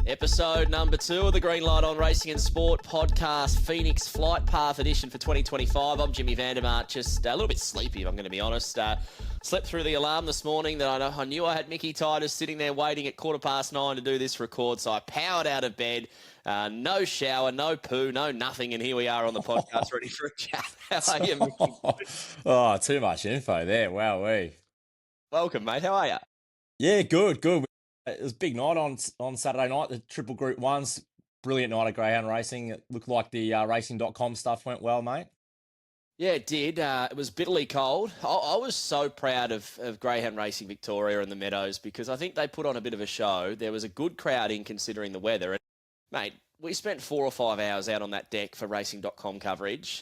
Episode number 2 of the Green Light on Racing and Sport podcast, Phoenix Flight Path edition for 2025. I'm Jimmy Vandermark, just a little bit sleepy if I'm going to be honest. Slept through the alarm this morning that I knew I had Mickey Titus sitting there waiting at 9:15 to do this record, so I powered out of bed. No shower, no poo, no nothing, and here we are on the podcast ready for a chat. How are you, Mickey? Oh, too much info there. Wowee. Welcome, mate. How are you? Yeah, good. It was a big night on Saturday night, the Triple Group 1s. Brilliant night of greyhound racing. It looked like the racing.com stuff went well, mate. Yeah, it did. It was bitterly cold. I was so proud of Greyhound Racing Victoria and the Meadows because I think they put on a bit of a show. There was a good crowd in considering the weather. And, mate, we spent 4 or 5 hours out on that deck for racing.com coverage.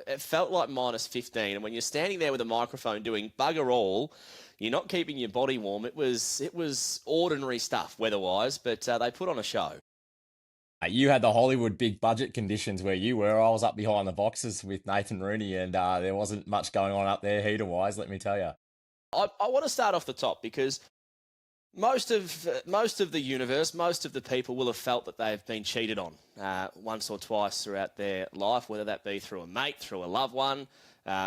It felt like minus 15. And when you're standing there with a microphone doing bugger all, you're not keeping your body warm. It was ordinary stuff weather-wise, but they put on a show. You had the Hollywood big budget conditions where you were. I was up behind the boxes with Nathan Rooney, and there wasn't much going on up there heater-wise, let me tell you. I want to start off the top because most of the universe, most of the people will have felt that they've been cheated on once or twice throughout their life, whether that be through a mate, through a loved one,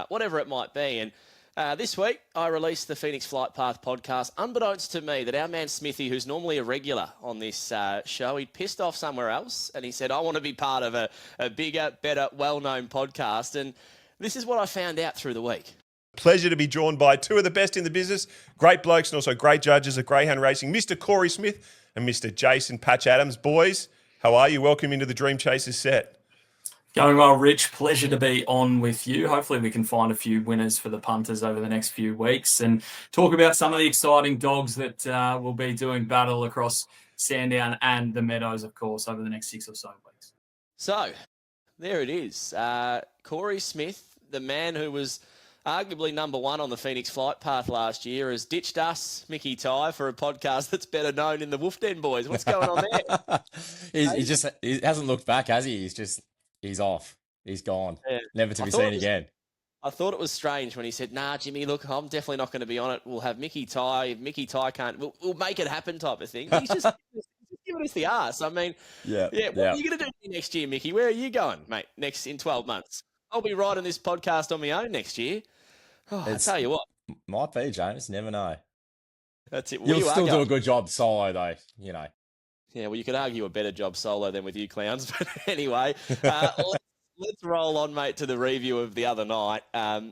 whatever it might be. And this week, I released the Phoenix Flight Path podcast, unbeknownst to me that our man Smithy, who's normally a regular on this show, he'd pissed off somewhere else, and he said, I want to be part of a bigger, better, well-known podcast. And this is what I found out through the week. Pleasure to be joined by two of the best in the business, great blokes and also great judges at Greyhound Racing, Mr. Corey Smith and Mr. Jason Patch Adams. Boys, how are you? Welcome into the Dream Chasers set. Going well, Rich. Pleasure to be on with you. Hopefully we can find a few winners for the punters over the next few weeks and talk about some of the exciting dogs that will be doing battle across Sandown and the Meadows, of course, over the next 6 or so weeks. So, there it is. Corey Smith, the man who was arguably number 1 on the Phoenix Flight Path last year, has ditched us, Mickey Ty, for a podcast that's better known in the Wolf Den Boys. What's going on there? He hasn't looked back, has he? He's off. He's gone. Yeah. Never to be seen again. I thought it was strange when he said, nah, Jimmy, look, I'm definitely not going to be on it. We'll have Mickey Ty. If Mickey Ty can't, we'll make it happen type of thing. He's just giving us the arse. I mean, what are you going to do next year, Mickey? Where are you going, mate, in 12 months? I'll be writing this podcast on my own next year. Oh, I tell you what. Might be, James. Never know. That's it. You'll still do a good job solo, though, you know. Yeah, well, you could argue a better job solo than with you clowns. But anyway, let's roll on, mate, to the review of the other night.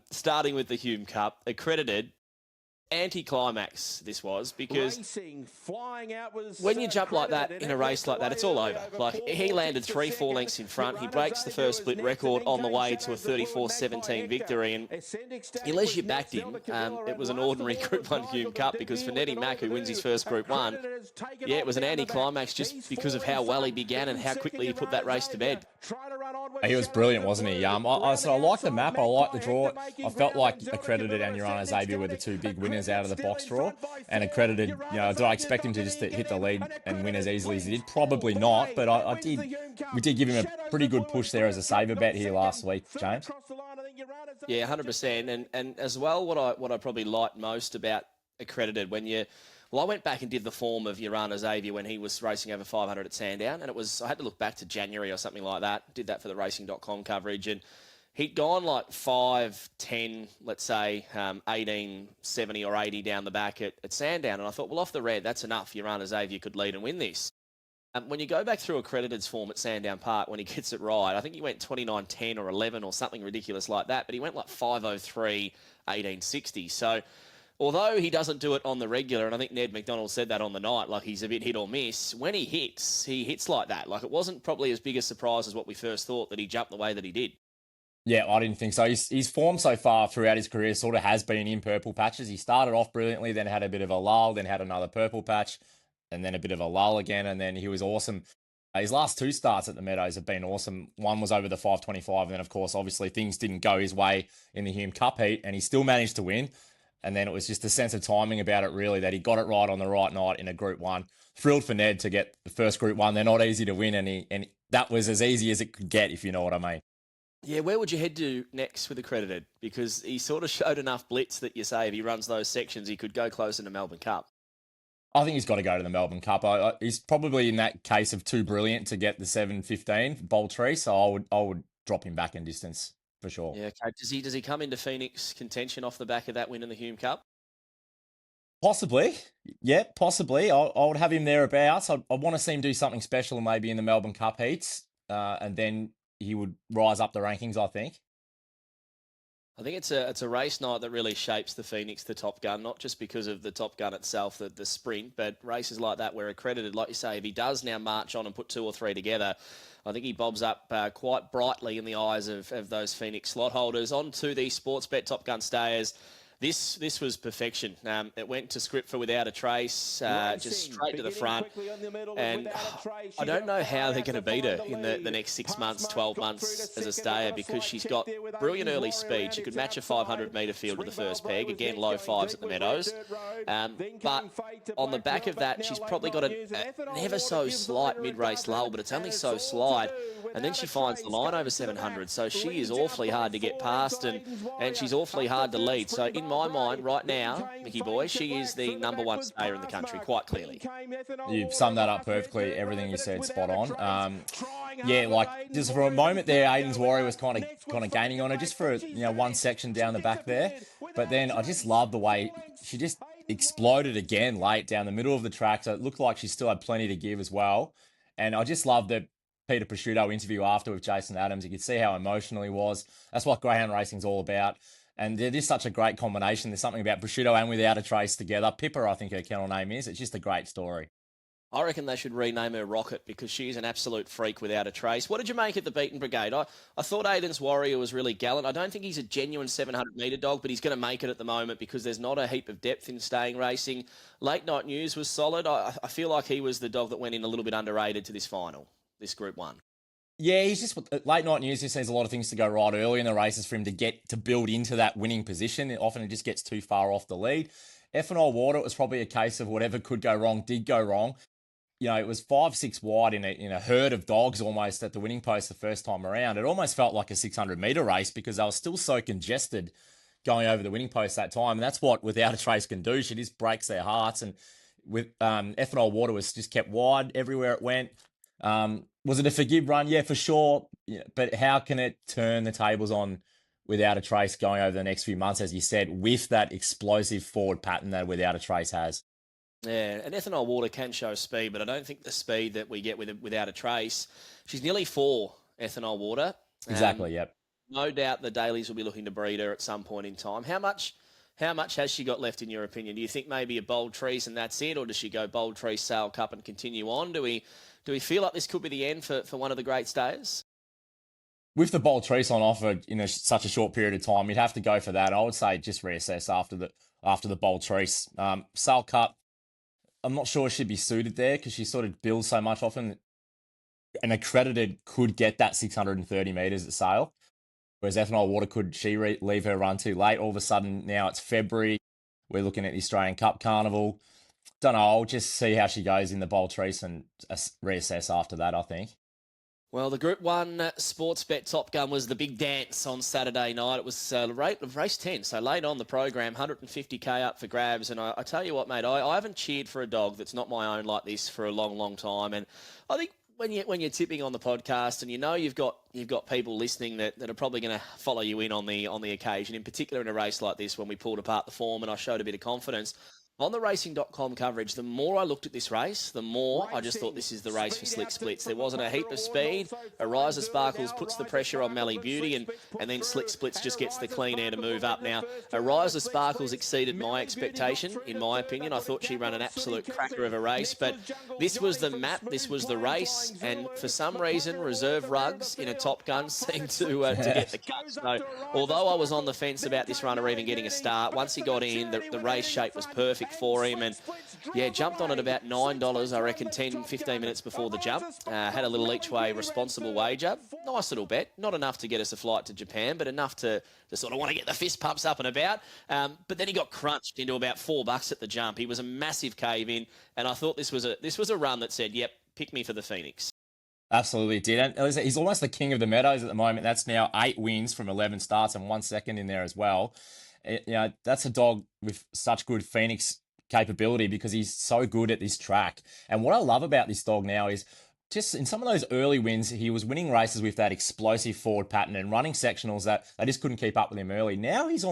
Starting with the Hume Cup, accredited anti-climax this was because when you jump like that in a race like that, it's all over. Like, he landed 3-4 lengths in front. He breaks the first split record on the way to a 34-17 victory. And unless you backed him, it was an ordinary Group 1 Hume Cup because for Neddy Mack, who wins his first Group 1, it was an anti-climax just because of how well he began and how quickly he put that race to bed. He was brilliant, wasn't he? I like the map. I like the draw. I felt like accredited and Urano Xavier were the two big winners out of the box draw. And accredited, did I expect him to just hit the lead and win as easily as he did? Probably not, but we did give him a pretty good push there as a saver bet here last week, James. Yeah, 100%. And as well, what I probably liked most about accredited I went back and did the form of Urano Xavier when he was racing over 500 at Sandown, and I had to look back to January or something like that. Did that for the racing.com coverage, and he'd gone like 5, 10, let's say 18, 70 or 80 down the back at Sandown, and I thought, well, off the red, that's enough. Urano Xavier could lead and win this. When you go back through accredited's form at Sandown Park, when he gets it right, I think he went 29.10 or 11 or something ridiculous like that, but he went like 5.03, 18.60. So although he doesn't do it on the regular, and I think Ned McDonald said that on the night, like he's a bit hit or miss, when he hits like that. Like, it wasn't probably as big a surprise as what we first thought that he jumped the way that he did. Yeah, I didn't think so. His form so far throughout his career sort of has been in purple patches. He started off brilliantly, then had a bit of a lull, then had another purple patch, and then a bit of a lull again, and then he was awesome. His last 2 starts at the Meadows have been awesome. One was over the 525, and then, of course, obviously things didn't go his way in the Hume Cup heat, and he still managed to win. And then it was just a sense of timing about it, really, that he got it right on the right night in a Group 1. Thrilled for Ned to get the first Group 1. They're not easy to win, and that was as easy as it could get, if you know what I mean. Yeah, where would you head to next with Accredited? Because he sort of showed enough blitz that you say if he runs those sections, he could go close in the Melbourne Cup. I think he's got to go to the Melbourne Cup. He's probably in that case of too brilliant to get the 7.15 Bold Tree, so I would drop him back in distance for sure. Yeah, okay. Does he come into Phoenix contention off the back of that win in the Hume Cup? Possibly. Yeah, possibly. I would have him thereabouts. I want to see him do something special maybe in the Melbourne Cup heats, and then he would rise up the rankings, I think. I think it's a race night that really shapes the Phoenix, the Top Gun, not just because of the Top Gun itself, the sprint, but races like that where Accredited, like you say, if he does now march on and put 2 or 3 together, I think he bobs up quite brightly in the eyes of those Phoenix slot holders. On to the Sportsbet Top Gun stayers. This was perfection. It went to script for Without a Trace, just straight to the front. And I don't know how they're going to beat her in the next 6 months, 12 months as a stayer, because she's got brilliant early speed. She could match a 500-metre field with the first peg. Again, low fives at the Meadows. But on the back of that, she's probably got an ever so slight mid-race lull, but it's only so slight. And then she finds the line over 700. So she is awfully hard to get past, and she's awfully hard to lead. So in my mind right now, Mickey Boy, she is the number 1 stayer in the country, quite clearly. You've summed that up perfectly. Everything you said, spot on. Yeah, like just for a moment there, Aiden's Warrior was kind of gaining on her just for one section down the back there. But then I just love the way she just exploded again late down the middle of the track. So it looked like she still had plenty to give as well. And I just love the Peter Prosciutto interview after with Jason Adams. You could see how emotional he was. That's what greyhound racing's all about. And they're just such a great combination. There's something about Prosciutto and Without a Trace together. Pippa, I think her kennel name is. It's just a great story. I reckon they should rename her Rocket because she's an absolute freak Without a Trace. What did you make of the Beaten Brigade? I thought Aiden's Warrior was really gallant. I don't think he's a genuine 700-metre dog, but he's going to make it at the moment because there's not a heap of depth in staying racing. Late Night News was solid. I feel like he was the dog that went in a little bit underrated to this final, this Group 1. Yeah, he's just Late Night News. Just needs a lot of things to go right early in the races for him to build into that winning position. Often it just gets too far off the lead. Ethanol Water, it was probably a case of whatever could go wrong did go wrong. It was 5-6 wide in a herd of dogs almost at the winning post the first time around. It almost felt like a 600-metre race because they were still so congested going over the winning post that time. And that's what Without a Trace can do. She just breaks their hearts. And with Ethanol Water was just kept wide everywhere it went. Was it a forgive run? Yeah, for sure. Yeah, but how can it turn the tables on Without a Trace going over the next few months, as you said, with that explosive forward pattern that Without a Trace has? Yeah, and Ethanol Water can show speed, but I don't think the speed that we get Without a Trace. She's nearly 4, Ethanol Water. Exactly, yep. No doubt the Dailies will be looking to breed her at some point in time. How much has she got left in your opinion? Do you think maybe a Bold Trees and that's it, or does she go Bold Trees, Sale Cup and continue on? Do we feel like this could be the end for one of the great stayers? With the Bold Trees on offer in such a short period of time, you'd have to go for that. I would say just reassess after the Bold Trees. Sale Cup, I'm not sure she'd be suited there because she sort of builds so much often. An Accredited could get that 630 metres at Sale, whereas Ethanol Water, could she leave her run too late? All of a sudden, now it's February. We're looking at the Australian Cup Carnival. Don't know. I'll just see how she goes in the Bold Trees and reassess after that, I think. Well, the Group 1 Sportsbet Top Gun was the big dance on Saturday night. It was race 10, so late on the program, 150k up for grabs. And I tell you what, mate, I haven't cheered for a dog that's not my own like this for a long, long time. And I think when you're tipping on the podcast, and you've got people listening that are probably going to follow you in on the occasion, in particular in a race like this when we pulled apart the form and I showed a bit of confidence. On the racing.com coverage, the more I looked at this race, the more I just thought this is the race for Slick Splits. There wasn't a heap of speed. Ariza Sparkles puts the pressure on Melly Beauty, and then Slick Splits just gets the clean air to move up. Now, Ariza Sparkles exceeded my expectation, in my opinion. I thought she ran an absolute cracker of a race, but this was the map, this was the race, and for some reason, Reserve Rugs in a Top Gun seemed to get the cut. So, although I was on the fence about this runner even getting a start, once he got in, the race shape was perfect for him, and jumped on at about $9, I reckon 10-15 minutes before the jump. Had a little each way responsible wager. Nice little bet, not enough to get us a flight to Japan, but enough to sort of want to get the fist pumps up and about. But then he got crunched into about $4 at the jump. He was a massive cave in, and I thought this was a run that said, yep, pick me for the Phoenix. Absolutely did. And as I said, he's almost the king of the Meadows at the moment. That's now 8 wins from 11 starts and 1 second in there as well. That's a dog with such good Phoenix capability because he's so good at this track. And what I love about this dog now is just in some of those early wins, he was winning races with that explosive forward pattern and running sectionals that they just couldn't keep up with him early. Now he's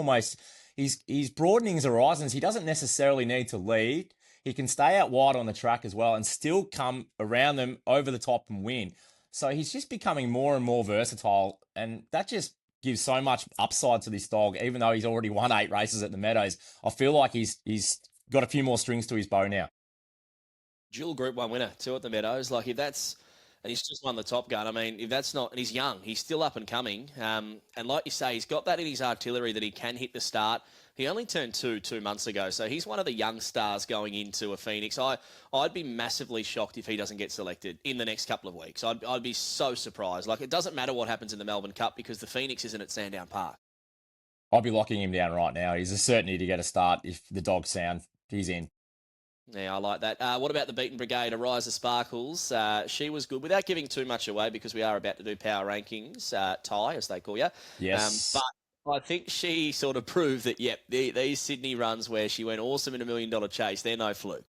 broadening his horizons. He doesn't necessarily need to lead. He can stay out wide on the track as well and still come around them over the top and win. So he's just becoming more and more versatile, and that just gives so much upside to this dog. Even though he's already won 8 races at the Meadows, I feel like he's got a few more strings to his bow now. Dual Group 1 winner, 2 at the Meadows. Like, if that's... And he's just won the Top Gun. I mean, if that's not... And he's young. He's still up and coming. And like you say, he's got that in his artillery that he can hit the start. He only turned 2 months ago, so he's one of the young stars going into a Phoenix. I'd be massively shocked if he doesn't get selected in the next couple of weeks. I'd be so surprised. Like, it doesn't matter what happens in the Melbourne Cup because the Phoenix isn't at Sandown Park. I'll be locking him down right now. He's a certainty to get a start if the dog's sound. He's in. Yeah, I like that. What about the Beaten Brigade, Ariza Sparkles? She was good without giving too much away because we are about to do power rankings, Ty, as they call you. Yes. But I think she sort of proved that, these Sydney runs where she went awesome in $1 million chase, they're no fluke.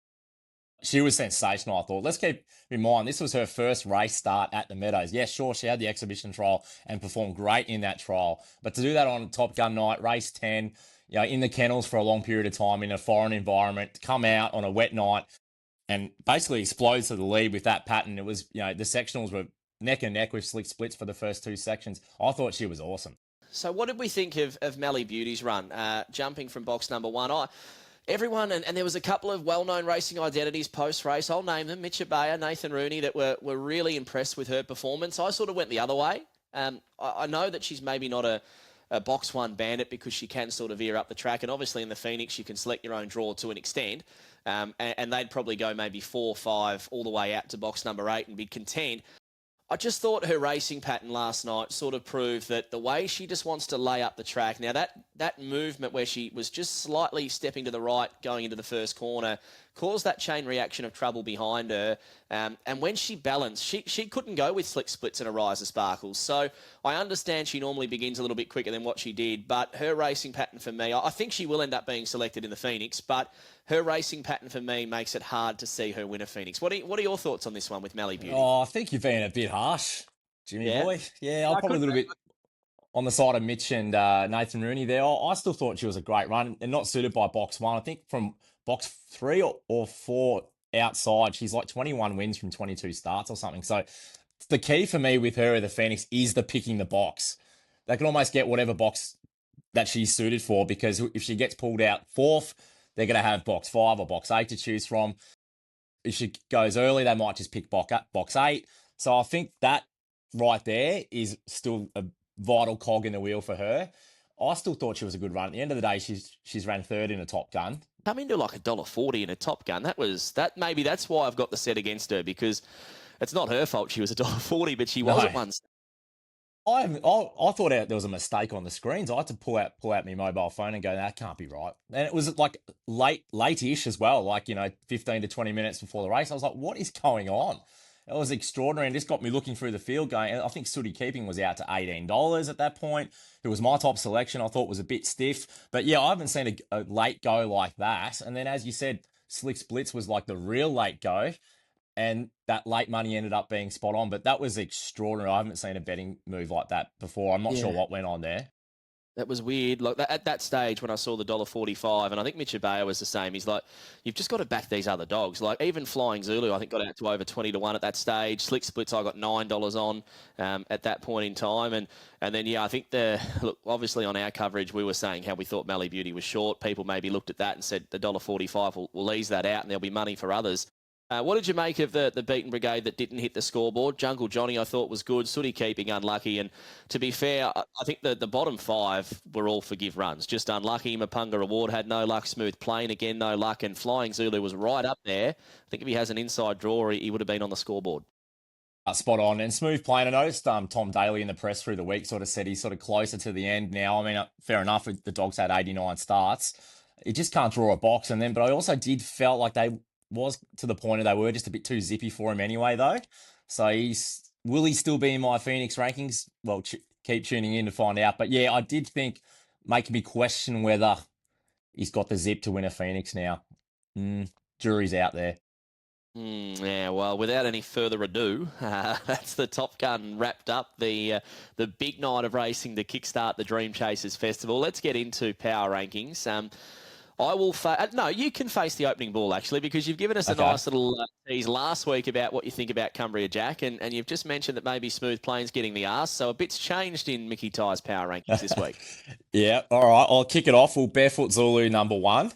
She was sensational, I thought. Let's keep in mind, this was her first race start at the Meadows. Yeah, sure, she had the exhibition trial and performed great in that trial. But to do that on Top Gun night, race 10, in the kennels for a long period of time in a foreign environment, to come out on a wet night and basically explode to the lead with that pattern. It was, the sectionals were neck and neck with slick splits for the first 2 sections. I thought she was awesome. So what did we think of Melly Beauty's run, jumping from box number 1? Everyone, and there was a couple of well-known racing identities post-race. I'll name them, Mitch Abaya, Nathan Rooney, that were really impressed with her performance. I sort of went the other way. I know that she's maybe not a box 1 bandit because she can sort of veer up the track. And obviously in the Phoenix, you can select your own draw to an extent. And they'd probably go maybe 4, 5, all the way out to box number 8 and be content. I just thought her racing pattern last night sort of proved that the way she just wants to lay up the track. Now, that movement where she was just slightly stepping to the right going into the first corner caused that chain reaction of trouble behind her. And when she balanced, she couldn't go with slick splits and a rise of sparkles. So I understand she normally begins a little bit quicker than what she did, but her racing pattern for me, I think she will end up being selected in the Phoenix, but her racing pattern for me makes it hard to see her win a Phoenix. What are your thoughts on this one with Melly Beauty? Oh, I think you've been a bit harsh, Jimmy boy. Yeah, I'm probably a little bit on the side of Mitch and Nathan Rooney there. I still thought she was a great run and not suited by box 1. I think from box 3 or 4 outside, she's like 21 wins from 22 starts or something. So the key for me with her, the Phoenix, is the picking the box. They can almost get whatever box that she's suited for, because if she gets pulled out 4th, they're going to have box 5 or box 8 to choose from. If she goes early, they might just pick box 8. So I think that right there is still a vital cog in the wheel for her. I still thought she was a good run. At the end of the day, she's ran 3rd in a Top Gun. Come into like $1.40 in a Top Gun. Maybe that's why I've got the set against her, because it's not her fault she was $1.40, but she was at once. I thought there was a mistake on the screens. I had to pull out my mobile phone and go, that can't be right. And it was like late-ish as well, like, 15 to 20 minutes before the race. I was like, what is going on? It was extraordinary, and just got me looking through the field going, I think Sooty Keeping was out to $18 at that point. It was my top selection. I thought was a bit stiff. But yeah, I haven't seen a late go like that. And then, as you said, Slick Splits was like the real late go. And that late money ended up being spot on. But that was extraordinary. I haven't seen a betting move like that before. I'm not sure what went on there. That was weird. Like at that stage when I saw the $1.45, and I think Mitch Abaya was the same, he's like, you've just got to back these other dogs. Like even Flying Zulu, I think got out to over 20 to 1 at that stage. Slick Splits, I got $9 on at that point in time. And then, I think obviously on our coverage, we were saying how we thought Melly Beauty was short. People maybe looked at that and said the $1.45 will ease that out and there'll be money for others. What did you make of the Beaten Brigade that didn't hit the scoreboard? Jungle Johnny, I thought, was good. Sooty Keeping, unlucky. And to be fair, I think the bottom 5 were all forgive runs. Just unlucky. Mapunga Award had no luck. Smooth Plane, again, no luck. And Flying Zulu was right up there. I think if he has an inside draw, he would have been on the scoreboard. Spot on. And Smooth Plane, I noticed Tom Daly in the press through the week sort of said he's sort of closer to the end now. I mean, fair enough, the dog's had 89 starts. He just can't draw a box. But I also felt like they was to the point of they were just a bit too zippy for him anyway, though. So he's will he still be in my Phoenix rankings? Well, keep tuning in to find out. But yeah, I did think, making me question whether he's got the zip to win a Phoenix now. Jury's out there. Yeah, well, without any further ado, that's the Top Gun wrapped up, the big night of racing to kickstart the Dream Chasers Festival. Let's get into power rankings. I will no, you can face the opening ball, actually, because you've given us a nice little tease last week about what you think about Cumbria Jack, and you've just mentioned that maybe Smooth Plains getting the arse, so a bit's changed in Mickey Ty's power rankings this week. Yeah, all right, I'll kick it off. Well, Barefoot Zulu number 1.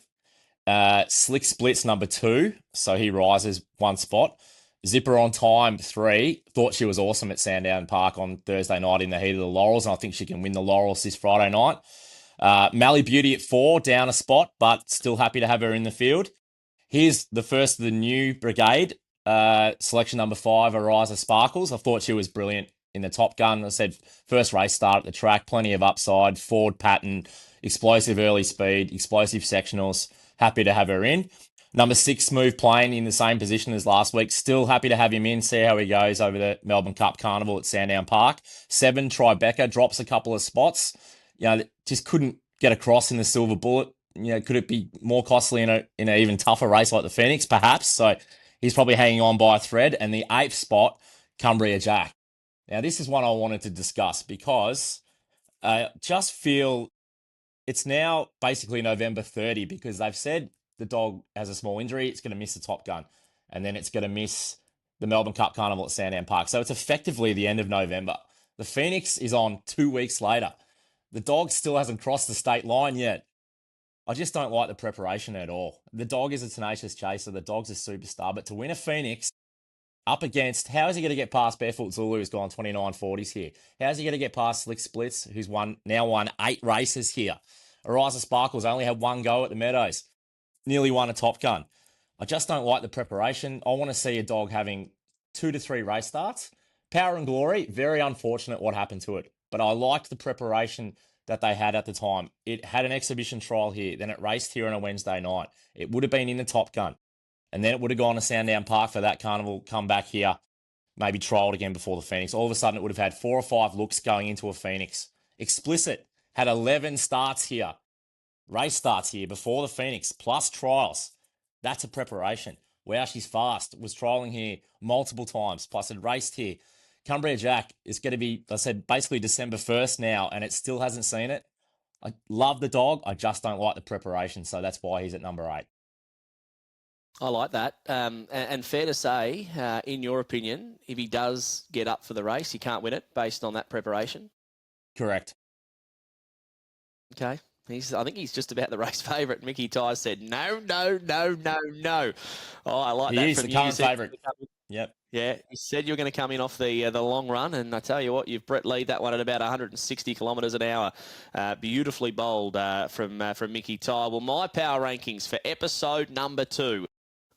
Slick Splits number 2, so he rises 1 spot. Zipper on Time 3. Thought she was awesome at Sandown Park on Thursday night in the heat of the Laurels, and I think she can win the Laurels this Friday night. Mally Beauty at 4, down a spot, but still happy to have her in the field. Here's the first of the new brigade. Selection number 5, Ariza Sparkles. I thought she was brilliant in the Top Gun. I said first race start at the track, plenty of upside, forward pattern, explosive early speed, explosive sectionals. Happy to have her in. Number 6, Smooth Plane, in the same position as last week. Still happy to have him in, see how he goes over the Melbourne Cup Carnival at Sandown Park. 7, Tribeca, drops a couple of spots. Just couldn't get across in the Silver Bullet. Could it be more costly in an even tougher race like the Phoenix? Perhaps. So he's probably hanging on by a thread. And the 8th spot, Cumbria Jack. Now, this is one I wanted to discuss because I just feel it's now basically November 30 because they've said the dog has a small injury. It's going to miss the Top Gun. And then it's going to miss the Melbourne Cup Carnival at Sandown Park. So it's effectively the end of November. The Phoenix is on 2 weeks later. The dog still hasn't crossed the state line yet. I just don't like the preparation at all. The dog is a tenacious chaser. The dog's a superstar. But to win a Phoenix up against, how is he going to get past Barefoot Zulu, who's gone 29.40s here? How is he going to get past Slick Splits, who's now won 8 races here? Ariza Sparkles only had 1 go at the Meadows. Nearly won a Top Gun. I just don't like the preparation. I want to see a dog having 2 to 3 race starts. Power and Glory, very unfortunate what happened to it. But I liked the preparation that they had at the time. It had an exhibition trial here. Then it raced here on a Wednesday night. It would have been in the Top Gun. And then it would have gone to Sandown Park for that carnival, come back here, maybe trialled again before the Phoenix. All of a sudden, it would have had 4 or 5 looks going into a Phoenix. Explicit had 11 starts here. Race starts here before the Phoenix, plus trials. That's a preparation. Wow, she's fast. Was trialling here multiple times, plus had raced here. Cumbria Jack is going to be, I said, basically December 1st now, and it still hasn't seen it. I love the dog. I just don't like the preparation, so that's why he's at number 8. I like that. And fair to say, in your opinion, if he does get up for the race, he can't win it based on that preparation? Correct. Okay. I think he's just about the race favourite. Mickey Ty said, no. Oh, I like that. He is the current favourite. Yep. Yeah, you said you were going to come in off the long run, and I tell you what, you've Brett Lead that one at about 160 kilometres an hour. Beautifully bowled from Mickey Ty. Well, my power rankings for episode number 2.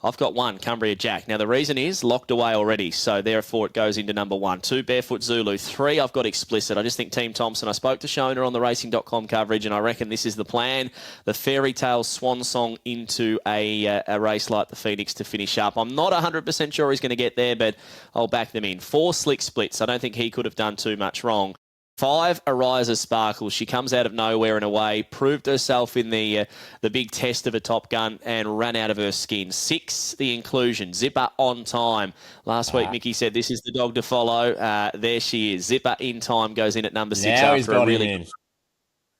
I've got 1, Cumbria Jack. Now, the reason is locked away already, so therefore it goes into number 1. 2, Barefoot Zulu. 3, I've got Explicit. I just think Team Thompson, I spoke to Shona on the racing.com coverage, and I reckon this is the plan, the fairy tale swan song into a race like the Phoenix to finish up. I'm not 100% sure he's going to get there, but I'll back them in. 4, Slick Splits. I don't think he could have done too much wrong. 5, Ariza Sparkles. She comes out of nowhere and away, proved herself in the big test of a Top Gun and ran out of her skin. 6, the inclusion. Zipper on Time. Last week, Mickey said this is the dog to follow. There she is. Zipper in time goes in at number 6 now after a really...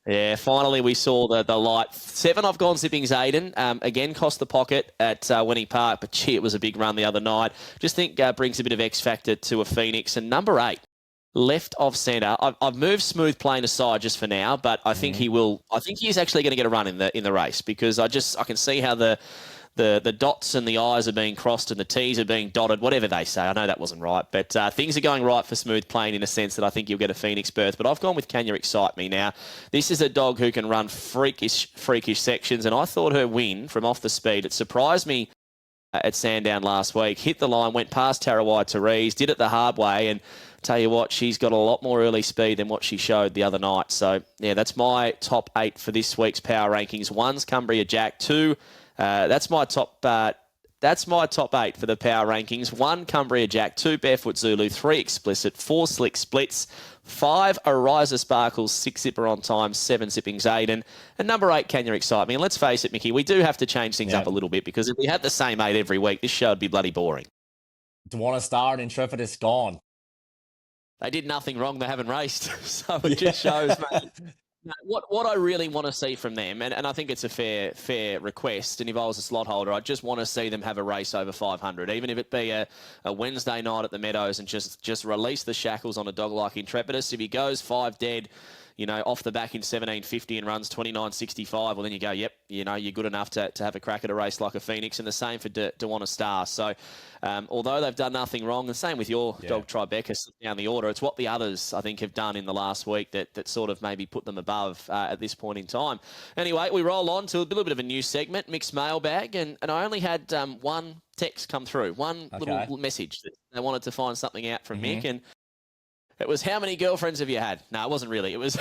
Yeah, finally we saw the light. 7, I've gone Zipping Zayden. Again, cost the pocket at Winnie Park, but gee, it was a big run the other night. Just think brings a bit of X factor to a Phoenix. And number 8, left of centre. I've moved Smooth Plane aside just for now, but I think he will. I think he is actually going to get a run in the race because I can see how the dots and the I's are being crossed and the T's are being dotted, whatever they say. I know that wasn't right, but things are going right for Smooth Plane in a sense that I think you'll get a Phoenix berth. But I've gone with Can You Excite Me now. This is a dog who can run freakish sections, and I thought her win from off the speed, it surprised me at Sandown last week. Hit the line, went past Tarawai Therese, did it the hard way, and tell you what, she's got a lot more early speed than what she showed the other night. So, yeah, that's my top 8 for this week's power rankings. 1's Cumbria Jack. 2, that's my top That's my top 8 for the power rankings. 1, Cumbria Jack. 2, Barefoot Zulu. 3, Explicit. 4, Slick Splits. 5, Ariza Sparkles. 6, Zipper on Time. 7, Zipping Zayden. And number 8, Can You Excite Me? And let's face it, Mickey, we do have to change things up a little bit, because if we had the same 8 every week, this show would be bloody boring. Duanna Star and Intrepidus gone. They did nothing wrong. They haven't raced. So it just shows, mate. What I really want to see from them, and I think it's a fair request, and if I was a slot holder, I just want to see them have a race over 500, even if it be a Wednesday night at the Meadows, and just release the shackles on a dog like Intrepidus. If he goes 5 dead, off the back in 17.50 and runs 29.65, well, then you go, yep, you're good enough to have a crack at a race like a Phoenix, and the same for Duanna Star. So although they've done nothing wrong, the same with your dog Tribeca down the order, it's what the others, I think, have done in the last week that sort of maybe put them above at this point in time. Anyway, we roll on to a little bit of a new segment, mixed mailbag, and I only had one text come through, one little message that they wanted to find something out from Mick, and it was, how many girlfriends have you had? No, it wasn't really. It was,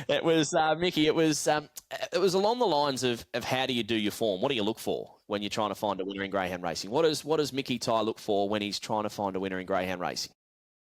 it was Mickey. It was along the lines of how do you do your form? What do you look for when you're trying to find a winner in greyhound racing? What does Mickey Ty look for when he's trying to find a winner in greyhound racing?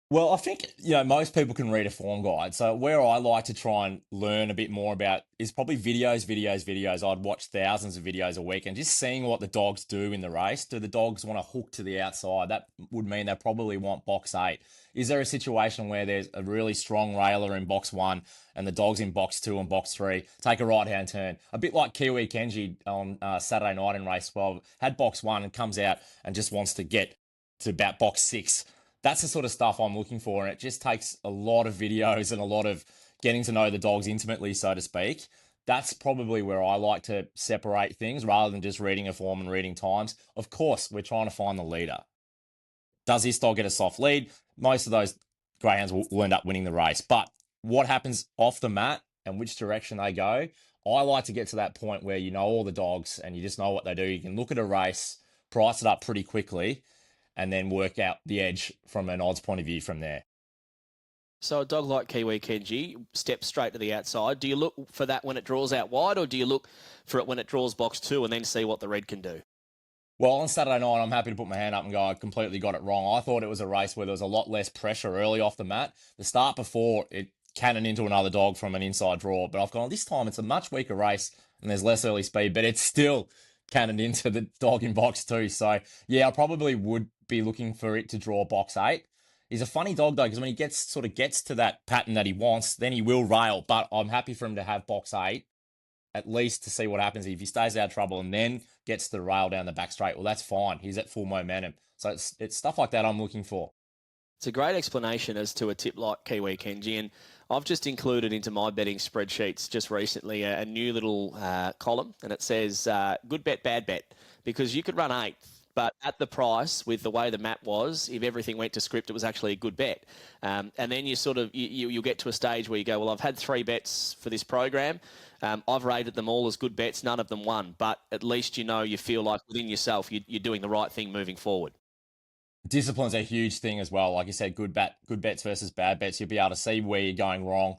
Well, I think, most people can read a form guide. So where I like to try and learn a bit more about is probably videos. I'd watch thousands of videos a week and just seeing what the dogs do in the race. Do the dogs want to hook to the outside? That would mean they probably want box 8. Is there a situation where there's a really strong railer in box 1 and the dog's in box 2 and box 3, take a right-hand turn? A bit like Kiwi Kenji on Saturday night in race 12, had box 1 and comes out and just wants to get to about box 6. That's the sort of stuff I'm looking for, and it just takes a lot of videos and a lot of getting to know the dogs intimately, so to speak. That's probably where I like to separate things rather than just reading a form and reading times. Of course, we're trying to find the leader. Does this dog get a soft lead? Most of those greyhounds will end up winning the race. But what happens off the mat and which direction they go, I like to get to that point where you know all the dogs and you just know what they do. You can look at a race, price it up pretty quickly, and then work out the edge from an odds point of view from there. So a dog like Kiwi Kenji steps straight to the outside. Do you look for that when it draws out wide, or do you look for it when it draws box 2 and then see what the red can do? Well, on Saturday night, I'm happy to put my hand up and go, I completely got it wrong. I thought it was a race where there was a lot less pressure early off the mat. The start before, it cannoned into another dog from an inside draw. But I've gone, this time it's a much weaker race and there's less early speed, but it's still cannoned into the dog in box 2. So, yeah, I probably would be looking for it to draw box 8. He's a funny dog, though, because when he gets to that pattern that he wants, then he will rail. But I'm happy for him to have box 8, at least to see what happens. If he stays out of trouble and then gets the rail down the back straight, well, that's fine. He's at full momentum. So it's stuff like that I'm looking for. It's a great explanation as to a tip like Kiwi Kenji, and I've just included into my betting spreadsheets just recently a new little column, and it says good bet, bad bet, because you could run 8th. But at the price, with the way the map was, if everything went to script, it was actually a good bet. And then you'll get to a stage where you go, well, I've had 3 bets for this program. I've rated them all as good bets. None of them won. But at least you feel like within yourself you're doing the right thing moving forward. Discipline's a huge thing as well. Like you said, good bets versus bad bets. You'll be able to see where you're going wrong.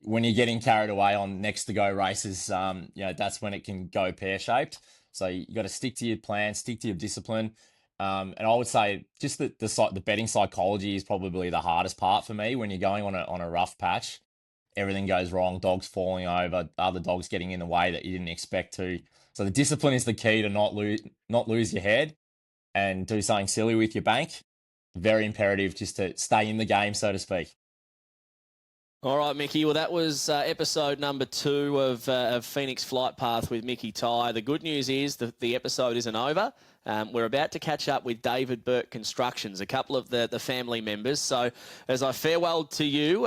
When you're getting carried away on next to go races, that's when it can go pear-shaped. So you got to stick to your plan, stick to your discipline. And I would say just the betting psychology is probably the hardest part for me. When you're going on a rough patch, everything goes wrong, dogs falling over, other dogs getting in the way that you didn't expect to. So the discipline is the key to not lose your head and do something silly with your bank. Very imperative just to stay in the game, so to speak. All right, Mickey. Well, that was episode number 2 of Phoenix Flight Path with Mickey Ty. The good news is the episode isn't over. We're about to catch up with David Bourke Constructions, a couple of the family members. So as I farewell to you,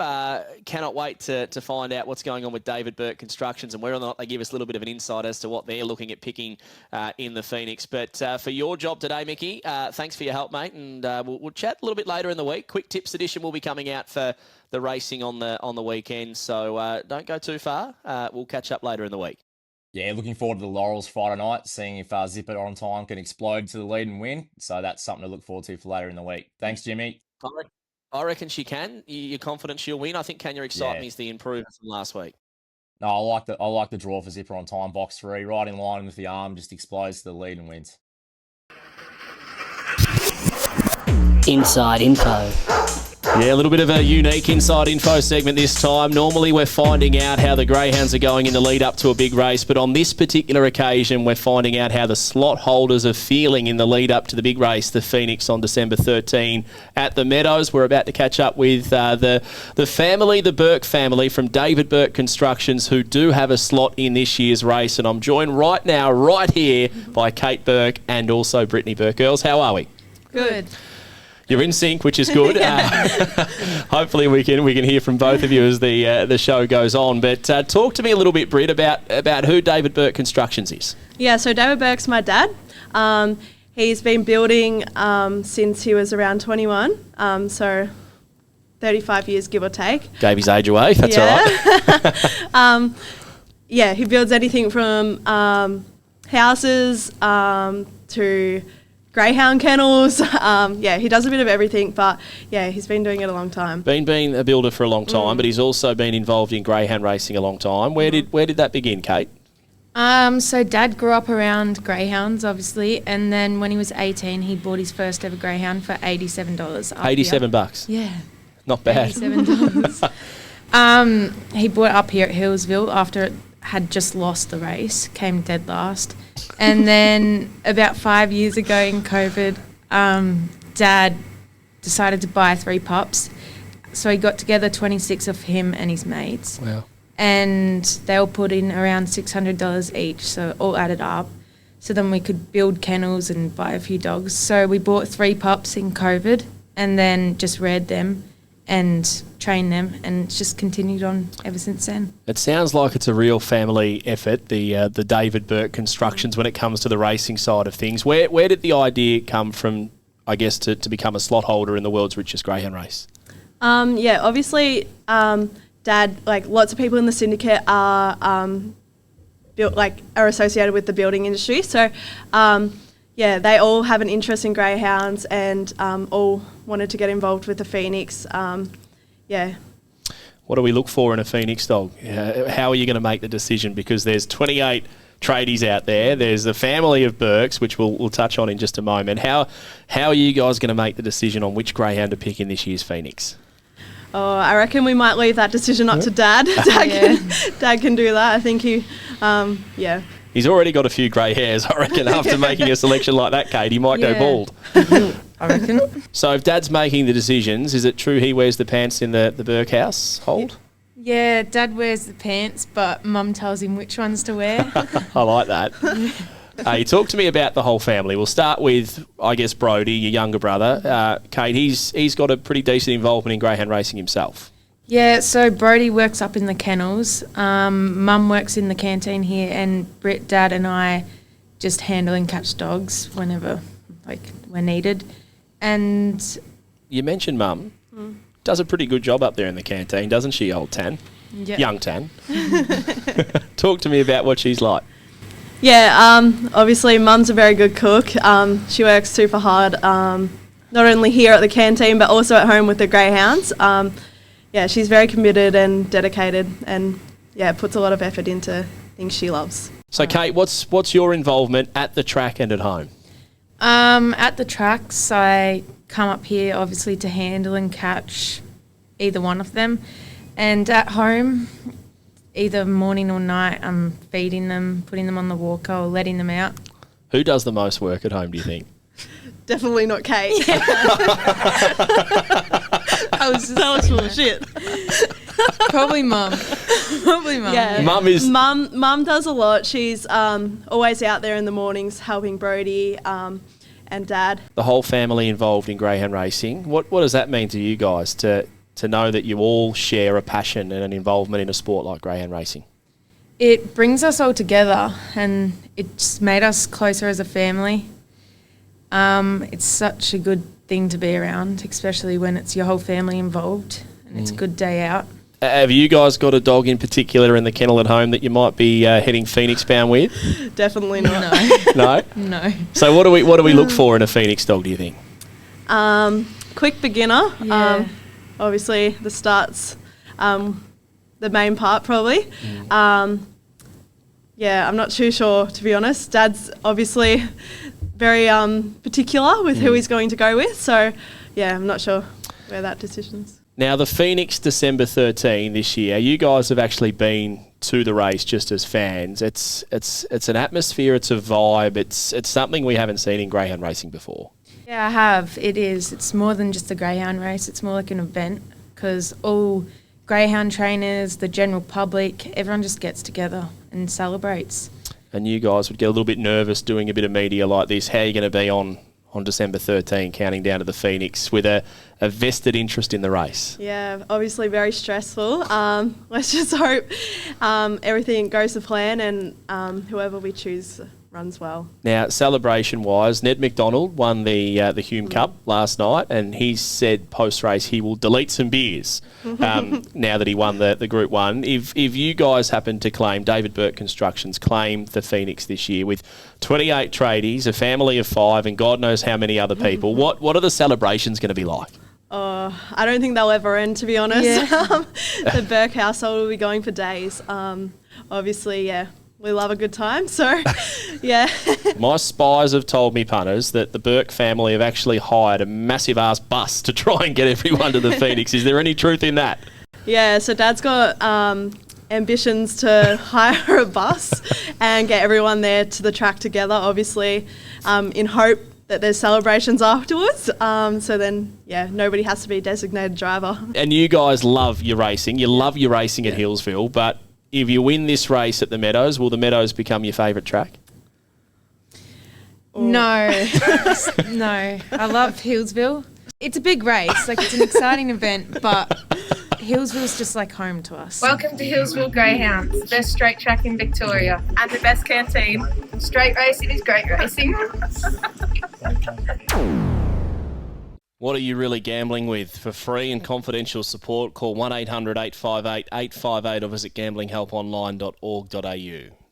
cannot wait to find out what's going on with David Bourke Constructions and whether or not they give us a little bit of an insight as to what they're looking at picking in the Phoenix. But for your job today, Mickey, thanks for your help, mate. And we'll chat a little bit later in the week. Quick Tips edition will be coming out for the racing on the weekend. So don't go too far. We'll catch up later in the week. Yeah, looking forward to the Laurels Friday night, seeing if Zipper on time can explode to the lead and win. So that's something to look forward to for later in the week. Thanks, Jimmy. I reckon she can. You're confident she'll win? I think Can You Excite Me is the improvement from last week. No, I like the draw for Zipper on time, box 3, right in line with the arm, just explodes to the lead and wins. Inside info. Yeah, a little bit of a unique inside info segment this time. Normally we're finding out how the greyhounds are going in the lead up to a big race, but on this particular occasion we're finding out how the slot holders are feeling in the lead up to the big race, the Phoenix, on December 13 at the Meadows. We're about to catch up with the family, the Bourke family from David Bourke Constructions, who do have a slot in this year's race, and I'm joined right now, right here, by Kate Bourke and also Brittany Bourke. Girls, how are we? Good. You're in sync, which is good. Hopefully we can hear from both of you as the show goes on. But talk to me a little bit, Britt, about who David Bourke Constructions is. Yeah, so David Bourke's my dad. He's been building since he was around 21, so 35 years, give or take. Gave his age away, that's all right. Yeah, he builds anything from houses to greyhound kennels. He does a bit of everything, but yeah, he's been doing it a long time. Been a builder for a long time, but he's also been involved in greyhound racing a long time. Where did that begin, Kate? So Dad grew up around greyhounds, obviously, and then when he was 18, he bought his first ever greyhound for $87. $87? Yeah. Not bad. $87. He bought it up here at Hillsville after it had just lost the race, came dead last. And then about 5 years ago in COVID, Dad decided to buy 3 pups. So he got together 26 of him and his mates. Wow. And they all put in around $600 each, so all added up. So then we could build kennels and buy a few dogs. So we bought 3 pups in COVID and then just reared them and trained them, and it's just continued on ever since then. It sounds like it's a real family effort, the David Bourke Constructions, when it comes to the racing side of things. Where did the idea come from, I guess, to become a slot holder in the world's richest greyhound race? Obviously, Dad, like lots of people in the syndicate are are associated with the building industry. So, they all have an interest in greyhounds and all wanted to get involved with the Phoenix. What do we look for in a Phoenix dog? How are you going to make the decision? Because there's 28 tradies out there. There's the family of Bourkes, which we'll touch on in just a moment. How are you guys going to make the decision on which greyhound to pick in this year's Phoenix? Oh, I reckon we might leave that decision up to Dad. Dad can do that. I think he, He's already got a few grey hairs, I reckon. After making a selection like that, Kate, he might go bald. I reckon. So if Dad's making the decisions, is it true he wears the pants in the Bourke household? Yeah, Dad wears the pants, but Mum tells him which ones to wear. I like that. Hey, talk to me about the whole family. We'll start with, I guess, Brody, your younger brother. Kate, he's got a pretty decent involvement in greyhound racing himself. Yeah, so Brody works up in the kennels. Mum works in the canteen here, and Britt, Dad, and I just handle and catch dogs whenever, we're needed. And you mentioned Mum does a pretty good job up there in the canteen, doesn't she, old Tan? Yep. Young Tan. Talk to me about what she's like. Yeah, obviously Mum's a very good cook. She works super hard, not only here at the canteen but also at home with the greyhounds. She's very committed and dedicated and, puts a lot of effort into things she loves. So, Kate, what's your involvement at the track and at home? At the tracks, I come up here, obviously, to handle and catch either one of them. And at home, either morning or night, I'm feeding them, putting them on the walker or letting them out. Who does the most work at home, do you think? Definitely not Kate. That was full of shit. Probably Mum. Yeah. Mum does a lot. She's always out there in the mornings helping Brody and Dad. The whole family involved in greyhound racing. What does that mean to you guys to know that you all share a passion and an involvement in a sport like greyhound racing? It brings us all together and it's made us closer as a family. It's such a good thing to be around, especially when it's your whole family involved and it's a good day out. Have you guys got a dog in particular in the kennel at home that you might be heading Phoenix bound with? Definitely not. No? No. So what do we look for in a Phoenix dog, do you think? Quick beginner. Yeah. Obviously the starts, the the main part probably. Yeah, I'm not too sure, to be honest. Dad's obviously very particular with who he's going to go with. So, yeah, I'm not sure where that decision's. Now, the Phoenix December 13 this year, you guys have actually been to the race just as fans. It's an atmosphere, it's a vibe, it's something we haven't seen in greyhound racing before. Yeah, I have. It is. It's more than just a greyhound race. It's more like an event because all greyhound trainers, the general public, everyone just gets together and celebrates. And you guys would get a little bit nervous doing a bit of media like this. How are you going to be on December 13, counting down to the Phoenix with a vested interest in the race? Yeah, obviously very stressful. Let's just hope everything goes to plan and whoever we choose runs well. Now, celebration-wise, Ned McDonald won the Hume Cup last night, and he said post-race he will delete some beers now that he won the Group 1. If you guys happen to claim, David Bourke Constructions claimed the Phoenix this year with 28 tradies, a family of 5, and God knows how many other people, what are the celebrations going to be like? Oh, I don't think they'll ever end, to be honest. Yeah. The Bourke household will be going for days. Obviously, yeah. We love a good time, so yeah. My spies have told me, punters, that the Bourke family have actually hired a massive ass bus to try and get everyone to the Phoenix. Is there any truth in that? Yeah, so Dad's got ambitions to hire a bus and get everyone there to the track together, obviously, in hope that there's celebrations afterwards. So then, yeah, nobody has to be a designated driver. And you guys love your racing. You love your racing at Hillsville, but if you win this race at the Meadows, will the Meadows become your favourite track? No, no. I love Hillsville. It's a big race. Like, it's an exciting event, but Hillsville's just like home to us. Welcome to Hillsville Greyhounds, the best straight track in Victoria. And the best canteen. Straight racing is great racing. What are you really gambling with? For free and confidential support, call 1-800-858-858 or visit gamblinghelponline.org.au.